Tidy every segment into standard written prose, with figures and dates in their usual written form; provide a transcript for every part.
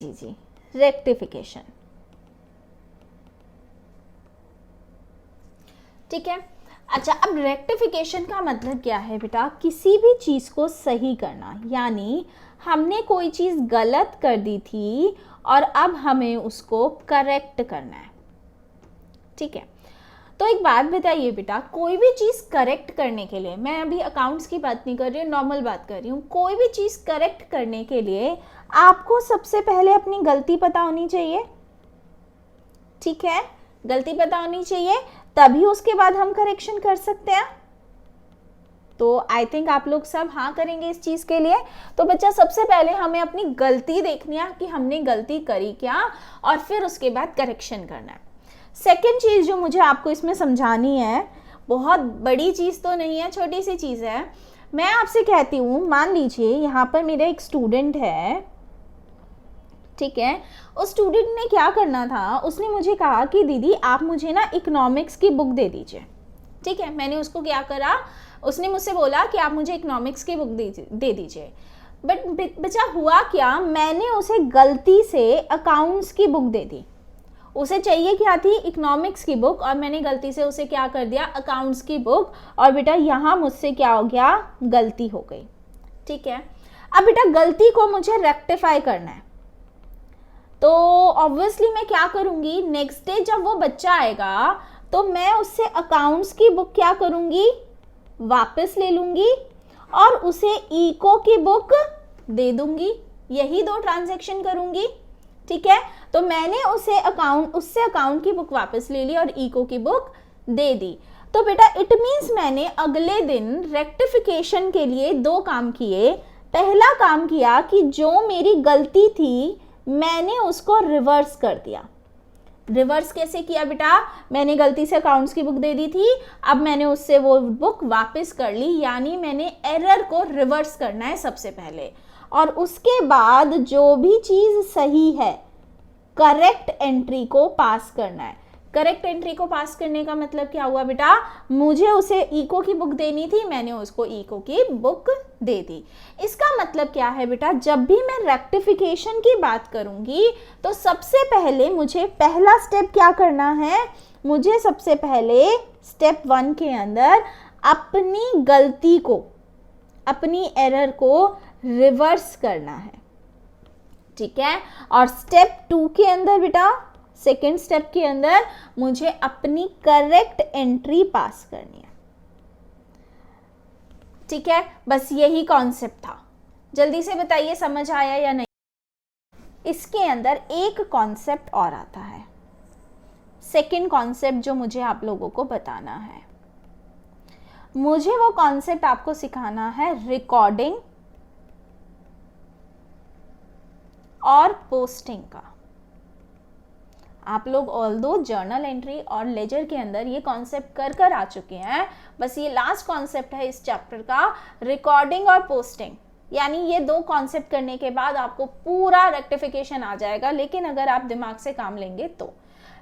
जी rectification. ठीक है। अच्छा, अब रेक्टिफिकेशन का मतलब क्या है बेटा? किसी भी चीज़ को सही करना, यानी हमने कोई चीज़ गलत कर दी थी और अब हमें उसको करेक्ट करना है। ठीक है, तो एक बात बताइए बेटा, कोई भी चीज़ करेक्ट करने के लिए, मैं अभी अकाउंट्स की बात नहीं कर रही हूँ, नॉर्मल बात कर रही हूँ, कोई भी चीज़ करेक्ट करने के लिए आपको सबसे पहले अपनी गलती पता होनी चाहिए। ठीक है, गलती पता होनी चाहिए, तभी उसके बाद हम करेक्शन कर सकते हैं। तो आई थिंक आप लोग सब हाँ करेंगे इस चीज़ के लिए। तो बच्चा, सबसे पहले हमें अपनी गलती देखनी है कि हमने गलती करी क्या, और फिर उसके बाद करेक्शन करना है। सेकेंड चीज़ जो मुझे आपको इसमें समझानी है, बहुत बड़ी चीज़ तो नहीं है, छोटी सी चीज़ है। मैं आपसे कहती हूँ, मान लीजिए यहाँ पर मेरा एक स्टूडेंट है। ठीक है, उस स्टूडेंट ने क्या करना था, उसने मुझे कहा कि दीदी आप मुझे ना इकोनॉमिक्स की बुक दे दीजिए। ठीक है, मैंने उसको क्या करा, उसने मुझसे बोला कि आप मुझे इकोनॉमिक्स की बुक दे दीजिए। बट बच्चा, हुआ क्या, मैंने उसे गलती से अकाउंट्स की बुक दे दी। उसे चाहिए क्या थी, इकोनॉमिक्स की बुक, और मैंने गलती से उसे क्या कर दिया, अकाउंट्स की बुक। और बेटा यहाँ मुझसे क्या हो गया, गलती हो गई। ठीक है, अब बेटा गलती को मुझे रेक्टिफाई करना है, तो ऑब्वियसली मैं क्या करूंगी, नेक्स्ट डे जब वो बच्चा आएगा तो मैं उससे अकाउंट्स की बुक क्या करूंगी, वापस ले लूंगी और उसे इको की बुक दे दूंगी। यही दो ट्रांजैक्शन करूंगी। ठीक है, तो मैंने उससे अकाउंट की बुक वापस ले ली और इको की बुक दे दी। तो बेटा इट मीन्स मैंने अगले दिन रेक्टिफिकेशन के लिए दो काम किए। पहला काम किया कि जो मेरी गलती थी मैंने उसको रिवर्स कर दिया। रिवर्स कैसे किया बेटा, मैंने गलती से अकाउंट्स की बुक दे दी थी, अब मैंने उससे वो बुक वापस कर ली, यानी मैंने एरर को रिवर्स करना है सबसे पहले। और उसके बाद जो भी चीज़ सही है, करेक्ट एंट्री को पास करना है। करेक्ट एंट्री को पास करने का मतलब क्या हुआ बेटा, मुझे उसे इको की बुक देनी थी, मैंने उसको इको की बुक दे दी। इसका मतलब क्या है बेटा, जब भी मैं रेक्टिफिकेशन की बात करूंगी तो सबसे पहले मुझे पहला स्टेप क्या करना है, मुझे सबसे पहले स्टेप 1 के अंदर अपनी गलती को, अपनी एरर को रिवर्स करना है। ठीक है, और स्टेप 2 के अंदर बेटा, सेकेंड स्टेप के अंदर मुझे अपनी करेक्ट एंट्री पास करनी है। ठीक है, बस यही कॉन्सेप्ट था। जल्दी से बताइए समझ आया या नहीं। इसके अंदर एक कॉन्सेप्ट और आता है, सेकेंड कॉन्सेप्ट जो मुझे आप लोगों को बताना है। मुझे वो कॉन्सेप्ट आपको सिखाना है रिकॉर्डिंग और पोस्टिंग का। आप लोग ऑल्दो जर्नल एंट्री और लेजर के अंदर ये कॉन्सेप्ट कर आ चुके हैं, बस ये लास्ट कॉन्सेप्ट है इस चैप्टर का, रिकॉर्डिंग और पोस्टिंग। यानी ये दो कॉन्सेप्ट करने के बाद आपको पूरा रेक्टिफिकेशन आ जाएगा, लेकिन अगर आप दिमाग से काम लेंगे तो।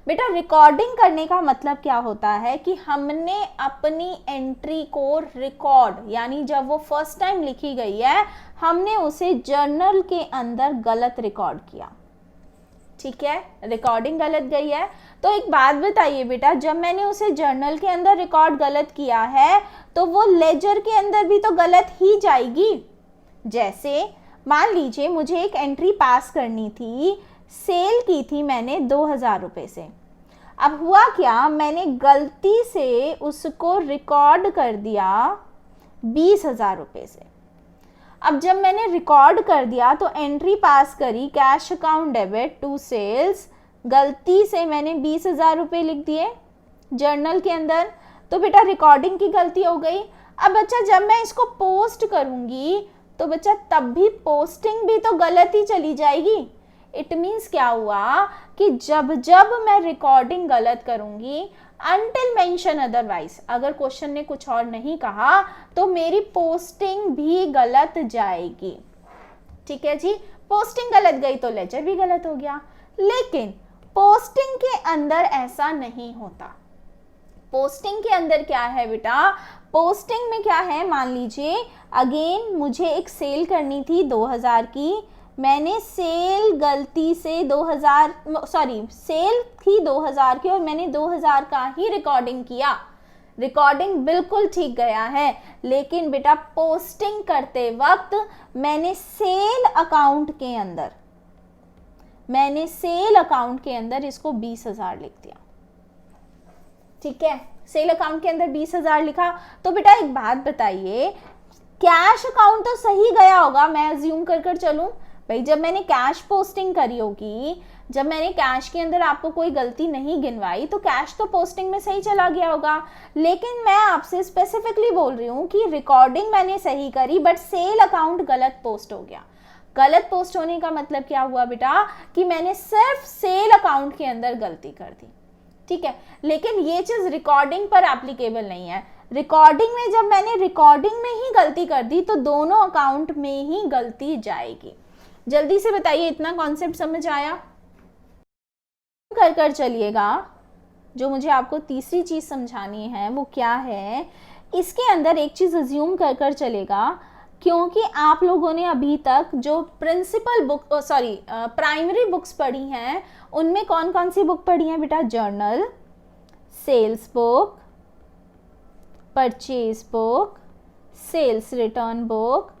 बेटा रिकॉर्डिंग करने का मतलब क्या होता है कि हमने अपनी एंट्री को रिकॉर्ड, यानी जब वो फर्स्ट टाइम लिखी गई है हमने उसे जर्नल के अंदर गलत रिकॉर्ड किया। ठीक है, रिकॉर्डिंग गलत गई है। तो एक बात बताइए बेटा, जब मैंने उसे जर्नल के अंदर रिकॉर्ड गलत किया है तो वो लेजर के अंदर भी तो गलत ही जाएगी। जैसे मान लीजिए मुझे एक एंट्री पास करनी थी, सेल की थी मैंने 2000 रुपये से। अब हुआ क्या, मैंने गलती से उसको रिकॉर्ड कर दिया 20,000 रुपये से। अब जब मैंने रिकॉर्ड कर दिया तो एंट्री पास करी, cash account debit to sales, गलती से मैंने 20,000 रुपये लिख दिए जर्नल के अंदर, तो बेटा रिकॉर्डिंग की गलती हो गई। अब बच्चा जब मैं इसको पोस्ट करूंगी तो बच्चा तब भी पोस्टिंग भी तो गलत ही चली जाएगी। इट मीन्स क्या हुआ कि जब जब मैं रिकॉर्डिंग गलत करूंगी, अनटिल मेंशन अदरवाइज, अगर क्वेश्चन ने कुछ और नहीं कहा तो मेरी पोस्टिंग भी गलत जाएगी। ठीक है जी, पोस्टिंग गलत गई तो लेजर भी गलत हो गया। लेकिन पोस्टिंग के अंदर ऐसा नहीं होता। पोस्टिंग के अंदर क्या है बेटा, पोस्टिंग में क्या है, मान लीजिए अगेन मुझे एक सेल करनी थी 2000 की, मैंने सेल गलती से 2000 सेल थी 2000 की और मैंने 2000 का ही रिकॉर्डिंग किया, रिकॉर्डिंग बिल्कुल ठीक गया है, लेकिन बेटा पोस्टिंग करते वक्त मैंने सेल अकाउंट के अंदर इसको 20,000 लिख दिया। ठीक है, सेल अकाउंट के अंदर 20,000 लिखा। तो बेटा एक बात बताइए, कैश अकाउंट तो सही गया होगा, मैं अज्यूम कर चलूं भाई, जब मैंने कैश पोस्टिंग करी होगी, जब मैंने कैश के अंदर आपको कोई गलती नहीं गिनवाई, तो कैश तो पोस्टिंग में सही चला गया होगा। लेकिन मैं आपसे स्पेसिफिकली बोल रही हूँ कि रिकॉर्डिंग मैंने सही करी बट सेल अकाउंट गलत पोस्ट हो गया। गलत पोस्ट होने का मतलब क्या हुआ बेटा, कि मैंने सिर्फ सेल अकाउंट के अंदर गलती कर दी। ठीक है, लेकिन ये चीज रिकॉर्डिंग पर एप्लीकेबल नहीं है। रिकॉर्डिंग में जब मैंने रिकॉर्डिंग में ही गलती कर दी तो दोनों अकाउंट में ही गलती जाएगी। जल्दी से बताइए, इतना कॉन्सेप्ट समझ आया? कर चलिएगा। जो मुझे आपको तीसरी चीज समझानी है वो क्या है, इसके अंदर एक चीज अज्यूम कर चलेगा, क्योंकि आप लोगों ने अभी तक जो प्राइमरी बुक्स पढ़ी हैं, उनमें कौन कौन सी बुक पढ़ी है बेटा? Journal, sales book, purchase book, sales return book,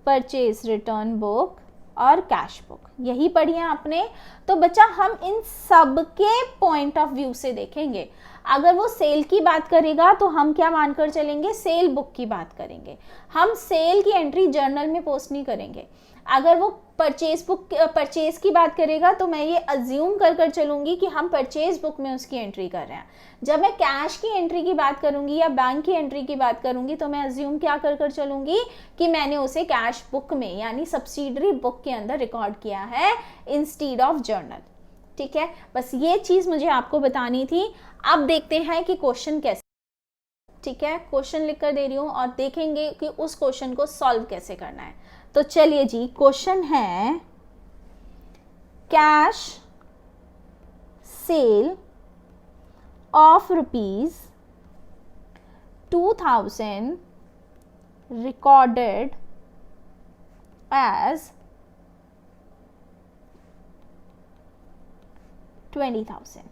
purchase return book और कैश बुक, यही पढ़ी है आपने। तो बच्चा हम इन सब के पॉइंट ऑफ व्यू से देखेंगे। अगर वो सेल की बात करेगा तो हम क्या मानकर चलेंगे? सेल बुक की बात करेंगे। हम सेल की एंट्री जर्नल में पोस्ट नहीं करेंगे। अगर वो परचेज की बात करेगा तो मैं ये अज्यूम कर चलूंगी कि हम परचेज बुक में उसकी एंट्री कर रहे हैं। जब मैं कैश की एंट्री की बात करूंगी या बैंक की एंट्री की बात करूंगी तो मैं अज्यूम क्या कर चलूंगी कि मैंने उसे कैश बुक में यानी सब्सिडरी बुक के अंदर रिकॉर्ड किया है इंस्टीड ऑफ जर्नल। ठीक है, बस ये चीज मुझे आपको बतानी थी। अब देखते हैं कि क्वेश्चन कैसे। ठीक है, क्वेश्चन लिख कर दे रही हूं और देखेंगे कि उस क्वेश्चन को सॉल्व कैसे करना है। तो चलिए जी, क्वेश्चन है cash sale of ₹2,000 recorded as 20,000।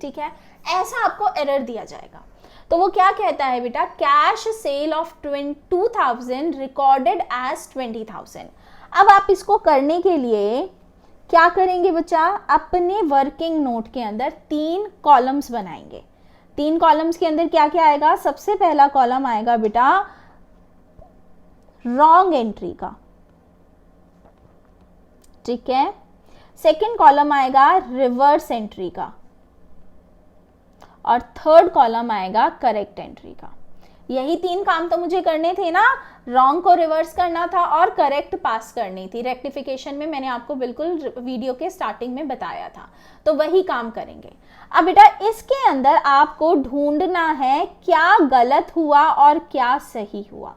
ठीक है, ऐसा आपको एरर दिया जाएगा। तो वो क्या कहता है बेटा? Cash sale of 2,000 recorded as 20,000। अब आप इसको करने के लिए क्या करेंगे बच्चा? अपने वर्किंग नोट के अंदर 3 कॉलम्स बनाएंगे। 3 कॉलम्स के अंदर क्या क्या आएगा? सबसे पहला कॉलम आएगा बेटा रॉन्ग एंट्री का। ठीक है, सेकंड कॉलम आएगा रिवर्स एंट्री का और थर्ड कॉलम आएगा करेक्ट एंट्री का। यही 3 काम तो मुझे करने थे ना, रॉन्ग को रिवर्स करना था और करेक्ट पास करनी थी। रेक्टिफिकेशन में मैंने आपको बिल्कुल वीडियो के स्टार्टिंग में बताया था, तो वही काम करेंगे। अब बेटा इसके अंदर आपको ढूंढना है क्या गलत हुआ और क्या सही हुआ।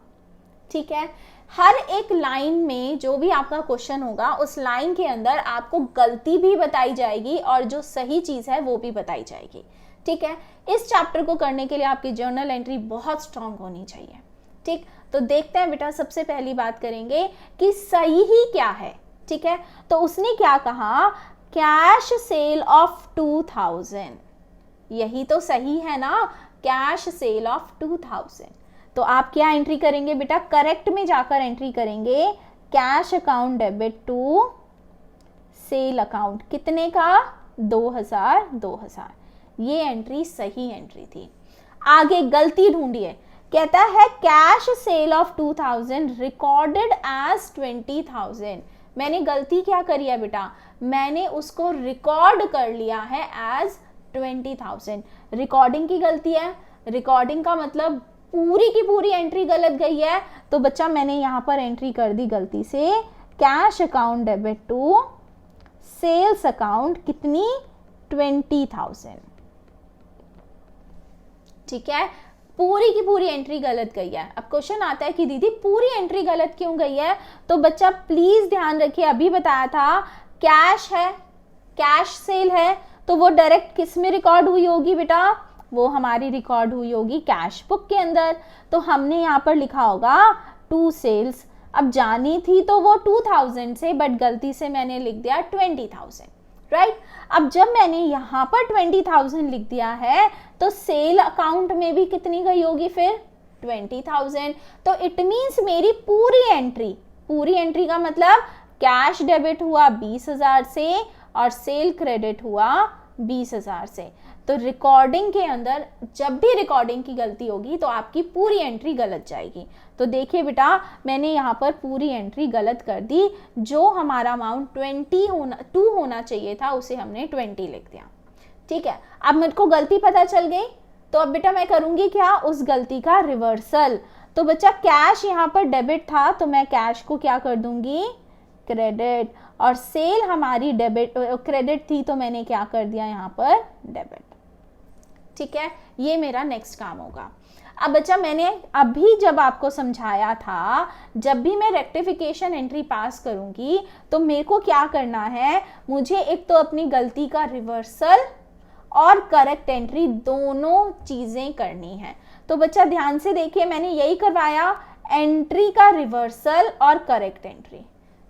ठीक है, हर एक लाइन में जो भी आपका क्वेश्चन होगा उस लाइन के अंदर आपको गलती भी बताई जाएगी और जो सही चीज है वो भी बताई जाएगी। ठीक है, इस चैप्टर को करने के लिए आपकी जर्नल एंट्री बहुत स्ट्रांग होनी चाहिए। ठीक, तो देखते हैं बेटा, सबसे पहली बात करेंगे कि सही ही क्या है। ठीक है, तो उसने क्या कहा? कैश सेल ऑफ 2,000, यही तो सही है ना, कैश सेल ऑफ 2,000। तो आप क्या एंट्री करेंगे बेटा? करेक्ट में जाकर एंट्री करेंगे cash account debit to sale account, कितने का? 2,000। ये एंट्री सही एंट्री थी। आगे गलती ढूंढिए, कहता है cash sale of 2,000 recorded as 20,000। मैंने गलती क्या करी है बेटा? मैंने उसको रिकॉर्ड कर लिया है एज 20,000। रिकॉर्डिंग की गलती है, रिकॉर्डिंग का मतलब पूरी की पूरी एंट्री गलत गई है। तो बच्चा मैंने यहां पर एंट्री कर दी गलती से cash account debit to sales account, कितनी? 20,000। ठीक है, पूरी की पूरी एंट्री गलत गई है। अब क्वेश्चन आता है कि दीदी पूरी एंट्री गलत क्यों गई है? तो बच्चा प्लीज ध्यान रखिए, अभी बताया था कैश है, कैश सेल है, तो वो डायरेक्ट किस में रिकॉर्ड हुई होगी बेटा? वो हमारी रिकॉर्ड हुई होगी कैश बुक के अंदर। तो हमने यहाँ पर लिखा होगा 2 सेल्स अब जानी थी तो वो 2000 से, बट गलती से मैंने लिख दिया 20,000, राइट। अब जब मैंने यहाँ पर 20,000 लिख दिया है तो सेल अकाउंट में भी कितनी गई होगी फिर 20,000। तो इट मीन्स मेरी पूरी एंट्री का मतलब कैश डेबिट हुआ 20,000 से और सेल क्रेडिट हुआ 20,000 से। तो रिकॉर्डिंग के अंदर जब भी रिकॉर्डिंग की गलती होगी तो आपकी पूरी एंट्री गलत जाएगी। तो देखिए बेटा, मैंने यहाँ पर पूरी एंट्री गलत कर दी। जो हमारा अमाउंट 2 होना चाहिए था उसे हमने 20 लिख दिया। ठीक है, अब मेरे को गलती पता चल गई, तो अब बेटा मैं करूँगी क्या, उस गलती का रिवर्सल। तो बच्चा कैश यहाँ पर डेबिट था तो मैं कैश को क्या कर दूंगी, क्रेडिट, और सेल हमारी क्रेडिट थी तो मैंने क्या कर दिया यहाँ पर डेबिट। ठीक है, ये मेरा नेक्स्ट काम होगा। अब बच्चा मैंने अभी जब आपको समझाया था, जब भी मैं रेक्टिफिकेशन एंट्री पास करूंगी तो मेरे को क्या करना है, मुझे एक तो अपनी गलती का रिवर्सल और करेक्ट एंट्री दोनों चीजें करनी है। तो बच्चा ध्यान से देखिए, मैंने यही करवाया, एंट्री का रिवर्सल और करेक्ट एंट्री।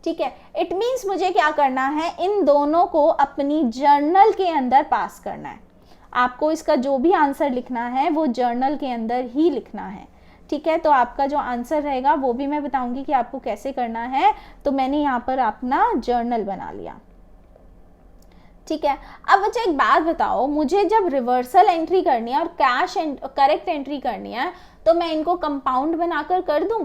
ठीक है, इट मीन्स मुझे क्या करना है, इन दोनों को अपनी जर्नल के अंदर पास करना है। आपको इसका जो भी आंसर लिखना है वो जर्नल के अंदर ही लिखना है। ठीक है, तो आपका जो आंसर रहेगा वो भी मैं बताऊंगी कि आपको कैसे करना है। तो मैंने यहाँ पर अपना जर्नल बना लिया। ठीक है, अब बच्चा एक बात बताओ, मुझे जब रिवर्सल एंट्री करनी है और कैश करेक्ट एंट्री करनी है तो मैं इनको कंपाउंड बनाकर कर दूं।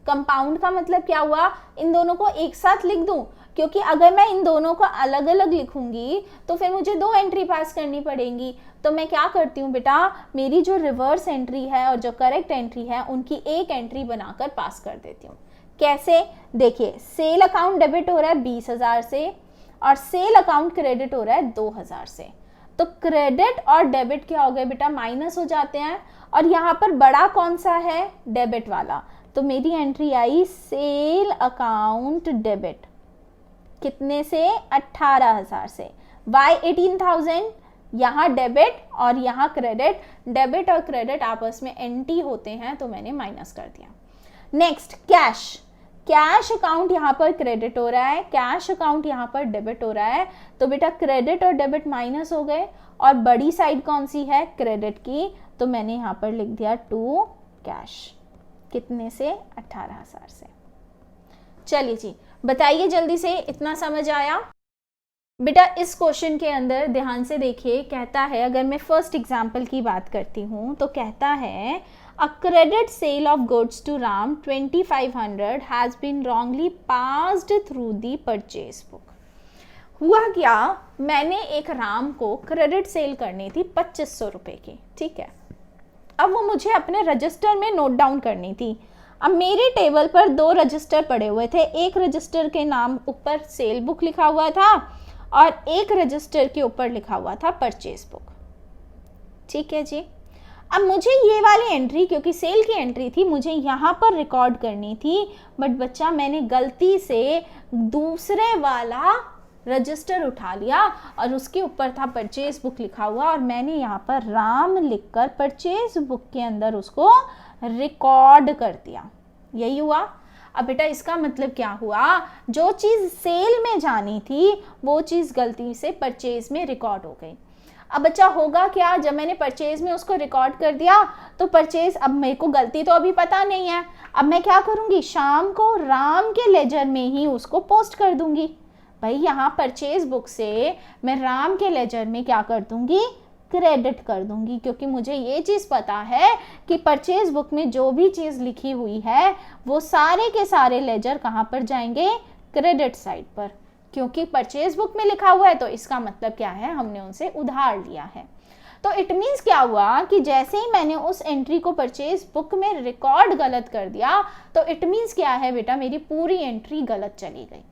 कंपाउंड का मतलब क्या हुआ, इन दोनों को एक साथ लिख दूं, क्योंकि अगर मैं इन दोनों को अलग अलग लिखूंगी तो फिर मुझे 2 एंट्री पास करनी पड़ेगी। तो मैं क्या करती हूँ बेटा, मेरी जो रिवर्स एंट्री है और जो करेक्ट एंट्री है उनकी एक एंट्री बनाकर पास कर देती हूँ। कैसे, देखिए, सेल अकाउंट डेबिट हो रहा है 20,000 से और सेल अकाउंट क्रेडिट हो रहा है 2,000 से। तो क्रेडिट और डेबिट क्या हो गए बेटा, माइनस हो जाते हैं, और यहाँ पर बड़ा कौन सा है, डेबिट वाला। तो मेरी एंट्री आई सेल अकाउंट डेबिट, कितने से, 18,000 से। वाई 18,000, यहाँ डेबिट और यहाँ क्रेडिट, डेबिट और क्रेडिट आपस में एंटी होते हैं तो मैंने माइनस कर दिया। नेक्स्ट कैश, कैश अकाउंट यहाँ पर क्रेडिट हो रहा है, कैश अकाउंट यहाँ पर डेबिट हो रहा है। तो बेटा क्रेडिट और डेबिट माइनस हो गए, और बड़ी साइड कौन सी है, क्रेडिट की। तो मैंने यहाँ पर लिख दिया टू कैश, कितने से, 18,000 से। चलिए जी, बताइए जल्दी से, इतना समझ आया बेटा? इस क्वेश्चन के अंदर ध्यान से देखिए, कहता है, अगर मैं फर्स्ट एग्जांपल की बात करती हूँ तो कहता है a credit sale of goods to Ram 2500 has been wrongly passed through the purchase book. हुआ क्या, मैंने एक राम को क्रेडिट सेल करनी थी 2500 रुपये की। ठीक है, अब वो मुझे अपने रजिस्टर में नोट डाउन करनी थी। अब मेरे टेबल पर 2 रजिस्टर पड़े हुए थे, एक रजिस्टर के नाम ऊपर सेल बुक लिखा हुआ था और एक रजिस्टर के ऊपर लिखा हुआ था परचेज बुक। ठीक है जी, अब मुझे ये वाली एंट्री, क्योंकि सेल की एंट्री थी, मुझे यहाँ पर रिकॉर्ड करनी थी, बट बच्चा मैंने गलती से दूसरे वाला रजिस्टर उठा लिया और उसके ऊपर था परचेज बुक लिखा हुआ, और मैंने यहाँ पर राम लिखकर परचेज बुक के अंदर उसको रिकॉर्ड कर दिया। यही हुआ। अब बेटा इसका मतलब क्या हुआ, जो चीज़ सेल में जानी थी वो चीज़ गलती से परचेज में रिकॉर्ड हो गई। अब बच्चा होगा क्या, जब मैंने परचेज में उसको रिकॉर्ड कर दिया तो परचेज, अब मेरे को गलती तो अभी पता नहीं है, अब मैं क्या करूँगी, शाम को राम के लेजर में ही उसको पोस्ट कर दूंगी। भाई यहाँ परचेज बुक से मैं राम के लेजर में क्या कर दूंगी, क्रेडिट कर दूंगी, क्योंकि मुझे ये चीज़ पता है कि परचेज बुक में जो भी चीज़ लिखी हुई है वो सारे के सारे लेजर कहाँ पर जाएंगे, क्रेडिट साइड पर, क्योंकि परचेज बुक में लिखा हुआ है। तो इसका मतलब क्या है, हमने उनसे उधार लिया है। तो इट मीन्स क्या हुआ कि जैसे ही मैंने उस एंट्री को परचेज बुक में रिकॉर्ड गलत कर दिया, तो इट मीन्स क्या है बेटा, मेरी पूरी एंट्री गलत चली गई।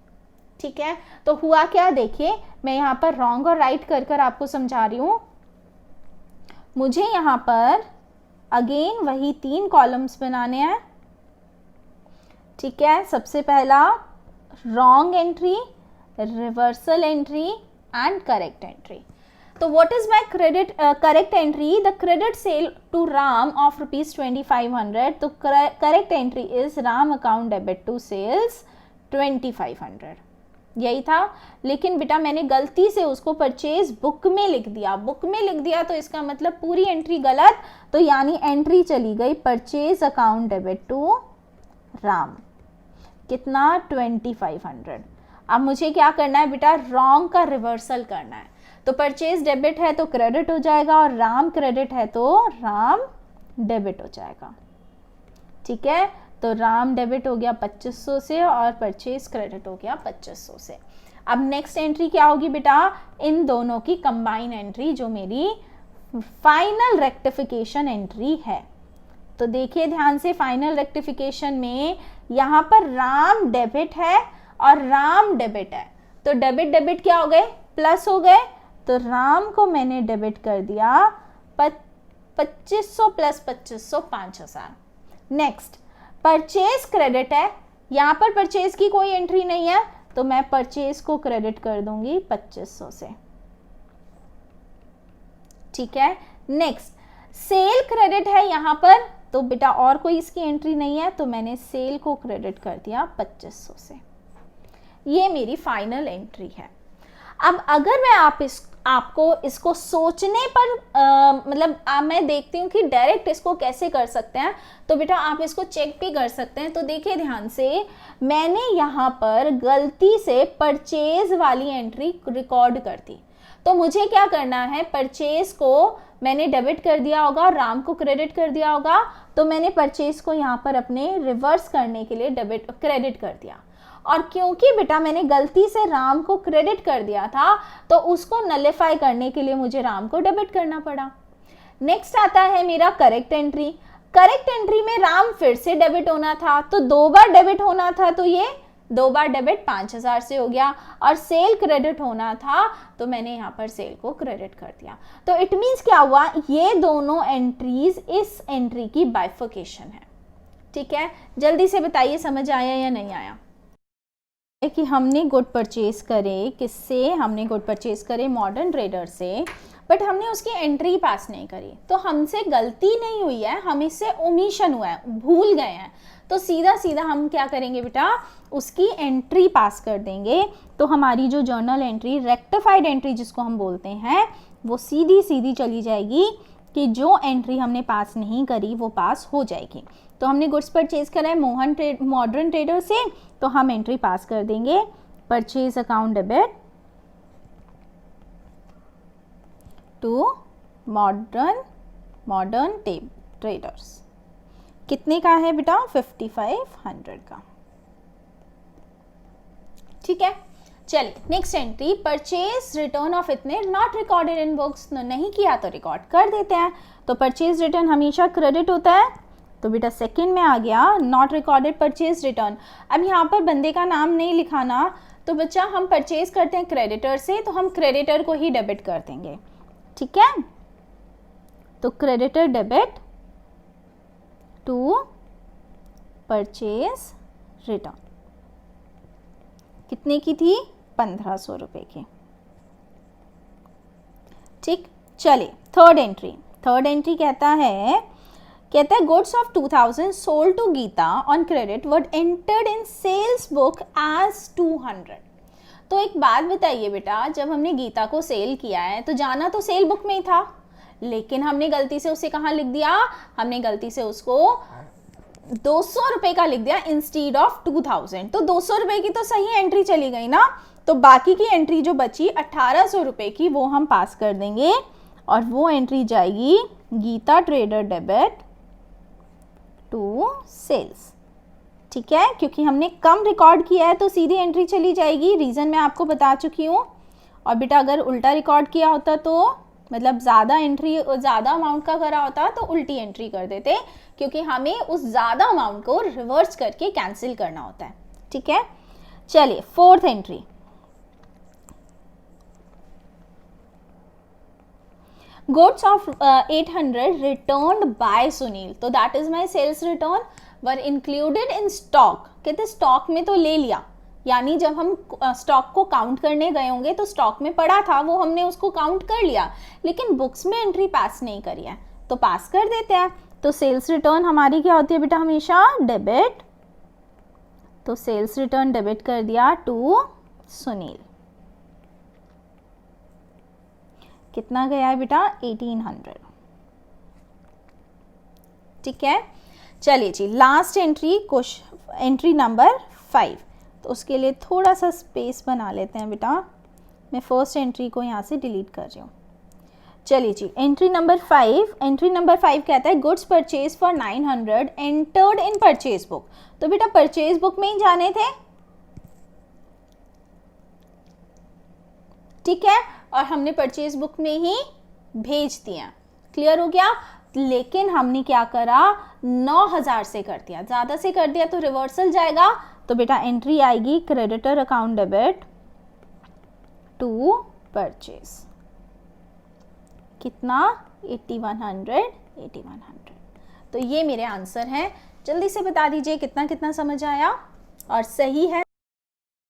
ठीक है, तो हुआ क्या, देखिए मैं यहाँ पर रॉन्ग और राइट कर कर आपको समझा रही हूँ। मुझे यहाँ पर अगेन वही 3 कॉलम्स बनाने हैं। ठीक है, सबसे पहला wrong entry, reversal entry and correct entry. तो what is my credit correct entry? The credit sale to Ram of ₹2500. तो correct entry is Ram account debit to sales 2500. यही था, लेकिन बेटा मैंने गलती से उसको परचेज बुक में लिख दिया. बुक में लिख दिया तो इसका मतलब पूरी एंट्री गलत, तो यानी एंट्री चली गई purchase account debit to Ram. कितना? 2500. अब मुझे क्या करना है बेटा? रॉन्ग का रिवर्सल करना है. तो परचेज डेबिट है तो क्रेडिट हो जाएगा, और राम क्रेडिट है तो राम डेबिट हो जाएगा. ठीक है, तो राम डेबिट हो गया 2500 से और परचेज क्रेडिट हो गया 2500 से. अब नेक्स्ट एंट्री क्या होगी बेटा? इन दोनों की कंबाइन एंट्री, जो मेरी फाइनल रेक्टिफिकेशन एंट्री है. तो देखिए ध्यान से, फाइनल रेक्टिफिकेशन में यहाँ पर राम डेबिट है और राम डेबिट है, तो डेबिट डेबिट क्या हो गए? प्लस हो गए. तो राम को मैंने डेबिट कर दिया 2500 प्लस 2500 5000. नेक्स्ट परचेज क्रेडिट है, यहाँ पर परचेज की कोई एंट्री नहीं है, तो मैं परचेज को क्रेडिट कर दूंगी 2500 से. ठीक है. नेक्स्ट सेल क्रेडिट है यहाँ पर, तो बेटा और कोई इसकी एंट्री नहीं है, तो मैंने सेल को क्रेडिट कर दिया 2500 से. ये मेरी फाइनल एंट्री है. अब अगर मैं आपको इसको सोचने पर मतलब मैं देखती हूँ कि डायरेक्ट इसको कैसे कर सकते हैं, तो बेटा आप इसको चेक भी कर सकते हैं. तो देखिए ध्यान से, मैंने यहाँ पर गलती से परचेज वाली एंट्री रिकॉर्ड कर दी. तो मुझे क्या करना है? परचेज को मैंने डेबिट कर दिया होगा और राम को क्रेडिट कर दिया होगा, तो मैंने परचेज को यहाँ पर अपने रिवर्स करने के लिए क्रेडिट कर दिया. और क्योंकि बेटा मैंने गलती से राम को क्रेडिट कर दिया था, तो उसको नलिफाई करने के लिए मुझे राम को डेबिट करना पड़ा. नेक्स्ट आता है मेरा करेक्ट एंट्री. करेक्ट एंट्री में राम फिर से डेबिट होना था, तो 2 बार डेबिट होना था, तो ये 2 बार डेबिट 5000 से हो गया. और सेल क्रेडिट होना था, तो मैंने यहाँ पर सेल को क्रेडिट कर दिया. तो इट मीन्स क्या हुआ? ये दोनों एंट्रीज इस एंट्री की बाइफर्केशन है. ठीक है, जल्दी से बताइए समझ आया या नहीं आया? कि हमने गुड परचेज करे, किससे? हमने गुड परचेज करे मॉडर्न ट्रेडर से, बट हमने उसकी एंट्री पास नहीं करी. तो हमसे गलती नहीं हुई है, हम इससे ओमिशन हुआ है, भूल गए हैं. तो सीधा सीधा हम क्या करेंगे बेटा? उसकी एंट्री पास कर देंगे. तो हमारी जो जर्नल एंट्री, रेक्टिफाइड एंट्री जिसको हम बोलते हैं, वो सीधी सीधी चली जाएगी कि जो एंट्री हमने पास नहीं करी वो पास हो जाएगी. तो हमने गुड्स परचेज करा है मॉडर्न ट्रेडर से, तो हम एंट्री पास कर देंगे purchase account debit to modern traders. कितने का है बेटा? 5500 का. ठीक है, चलिए next entry, purchase return of इतने नॉट रिकॉर्डेड इन बुक्स. नहीं किया तो रिकॉर्ड कर देते हैं. तो परचेज रिटर्न हमेशा क्रेडिट होता है, तो बेटा सेकंड में आ गया नॉट रिकॉर्डेड परचेज रिटर्न. अब यहाँ पर बंदे का नाम नहीं लिखाना, तो बच्चा हम परचेज करते हैं क्रेडिटर से, तो हम क्रेडिटर को ही डेबिट कर देंगे. ठीक है, तो creditor debit to purchase return. कितने की थी? 1500 रुपए की. ठीक, चलिए थर्ड एंट्री कहता है goods of 2000 sold to Geeta on credit were entered in sales book as 200. तो एक बात बताइए बेटा, जब हमने गीता को सेल किया है तो जाना तो सेल बुक में ही था, लेकिन हमने गलती से उसे कहाँ लिख दिया? हमने गलती से उसको 200 रुपए का लिख दिया इंस्टीड ऑफ 2000. तो 200 रुपए की तो सही एंट्री चली गई ना, तो बाकी की एंट्री जो बची 1800 रुपए की, वो हम पास कर देंगे और वो एंट्री जाएगी Geeta trader debit to sales. ठीक है, क्योंकि हमने कम रिकॉर्ड किया है तो सीधी एंट्री चली जाएगी. रीज़न मैं आपको बता चुकी हूँ. और बेटा अगर उल्टा रिकॉर्ड किया होता, तो मतलब ज़्यादा अमाउंट का करा होता तो उल्टी एंट्री कर देते, क्योंकि हमें उस ज़्यादा अमाउंट को रिवर्स करके कैंसिल करना होता है. ठीक है, चलिए fourth entry, goods of 800 returned by Sunil. तो that is my sales return were included in stock. कहते स्टॉक में तो ले लिया, यानी जब हम स्टॉक को काउंट करने गए होंगे तो स्टॉक में पड़ा था, वो हमने उसको काउंट कर लिया, लेकिन बुक्स में एंट्री पास नहीं करी है, तो पास कर देते हैं। तो सेल्स रिटर्न हमारी क्या होती है बेटा, हमेशा डेबिट। तो सेल्स रिटर्न डेबिट कर दिया टू सुनील। कितना गया है बेटा, 1800। ठीक है, चलिए जी लास्ट एंट्री, एंट्री नंबर 5। तो उसके लिए थोड़ा सा स्पेस बना लेते हैं बेटा, मैं फर्स्ट एंट्री को यहाँ से डिलीट कर रही हूँ। चलिए जी एंट्री नंबर 5, एंट्री नंबर 5 कहता है goods purchase for 900 entered in purchase book. तो बेटा परचेज बुक में ही जाने थे, ठीक है, और हमने परचेज बुक में ही भेज दिया, क्लियर हो गया। लेकिन हमने क्या करा, 9000 से कर दिया, ज़्यादा से कर दिया तो रिवर्सल जाएगा। तो बेटा एंट्री आएगी creditor account debit to purchase. कितना, 8100। तो ये मेरे आंसर हैं, जल्दी से बता दीजिए कितना कितना समझ आया और सही है।